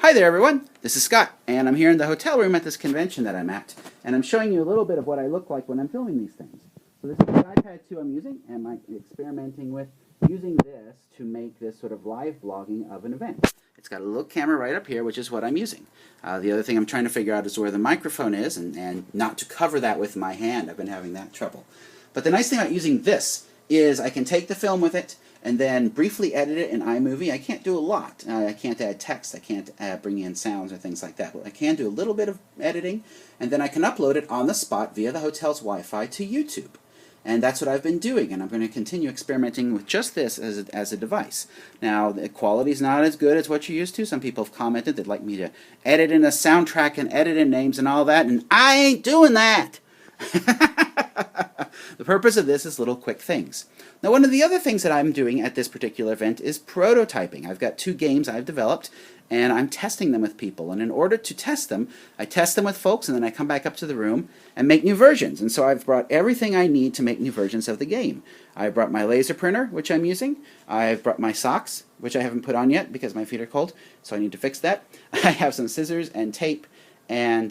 Hi there everyone, this is Scott, and I'm here in the hotel room at this convention that I'm at, and I'm showing you a little bit of what I look like when I'm filming these things. So this is the iPad 2 I'm using, and I'm experimenting with using this to make this sort of live vlogging of an event. It's got a little camera right up here, which is what I'm using. The other thing I'm trying to figure out is where the microphone is, and not to cover that with my hand. I've been having that trouble. But the nice thing about using this is I can take the film with it, and then briefly edit it in iMovie. I can't do a lot. I can't add text. I can't bring in sounds or things like that. But I can do a little bit of editing, and then I can upload it on the spot via the hotel's Wi-Fi to YouTube. And that's what I've been doing, and I'm going to continue experimenting with just this as a device. Now, the quality's not as good as what you're used to. Some people have commented they'd like me to edit in a soundtrack and edit in names and all that, and I ain't doing that! The purpose of this is little quick things. Now, one of the other things that I'm doing at this particular event is prototyping. I've got 2 games I've developed, and I'm testing them with people. And in order to test them, I test them with folks, and then I come back up to the room and make new versions. And so I've brought everything I need to make new versions of the game. I brought my laser printer, which I'm using. I've brought my socks, which I haven't put on yet because my feet are cold, so I need to fix that. I have some scissors and tape. And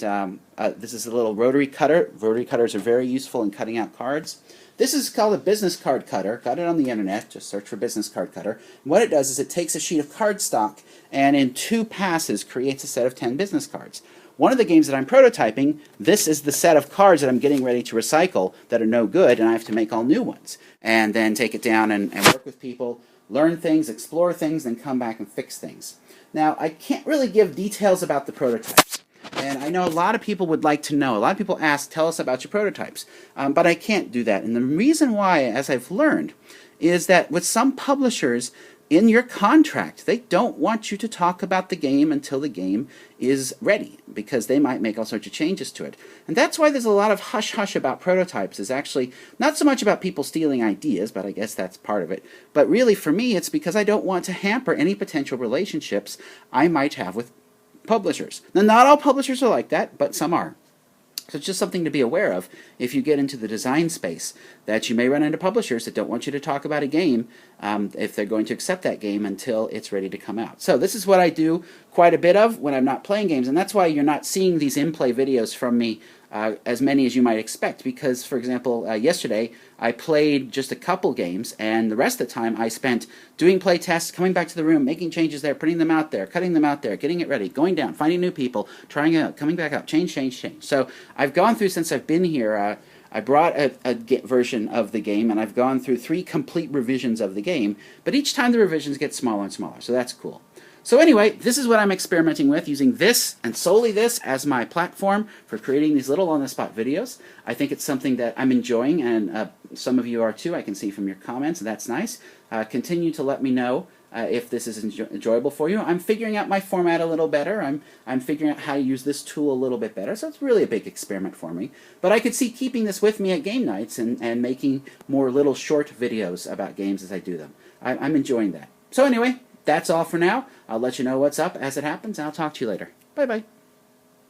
this is a little rotary cutter. Rotary cutters are very useful in cutting out cards. This is called a business card cutter. Got it on the internet. Just search for business card cutter. And what it does is it takes a sheet of cardstock and in 2 passes creates a set of 10 business cards. One of the games that I'm prototyping, this is the set of cards that I'm getting ready to recycle that are no good, and I have to make all new ones. And then take it down and work with people, learn things, explore things, then come back and fix things. Now, I can't really give details about the prototypes. And I know a lot of people would like to know. A lot of people ask, tell us about your prototypes. But I can't do that. And the reason why, as I've learned, is that with some publishers, in your contract, they don't want you to talk about the game until the game is ready, because they might make all sorts of changes to it. And that's why there's a lot of hush-hush about prototypes. Is actually not so much about people stealing ideas, but I guess that's part of it. But really, for me, it's because I don't want to hamper any potential relationships I might have with publishers. Now, not all publishers are like that, but some are. So it's just something to be aware of if you get into the design space, that you may run into publishers that don't want you to talk about a game if they're going to accept that game until it's ready to come out. So this is what I do quite a bit of when I'm not playing games, and that's why you're not seeing these InPlay videos from me as many as you might expect, because, for example, yesterday I played just a couple games, and the rest of the time I spent doing play tests, coming back to the room, making changes there, putting them out there, cutting them out there, getting it ready, going down, finding new people, trying it out, coming back up, change. So I've gone through, since I've been here, I brought a version of the game, and I've gone through 3 complete revisions of the game, but each time the revisions get smaller and smaller, so that's cool. So anyway, this is what I'm experimenting with, using this and solely this as my platform for creating these little on-the-spot videos. I think it's something that I'm enjoying, and some of you are too. I can see from your comments, and that's nice. Continue to let me know if this is enjoyable for you. I'm figuring out my format a little better. I'm figuring out how to use this tool a little bit better, so it's really a big experiment for me. But I could see keeping this with me at game nights and making more little short videos about games as I do them. I'm enjoying that. So anyway, that's all for now. I'll let you know what's up as it happens, and I'll talk to you later. Bye-bye.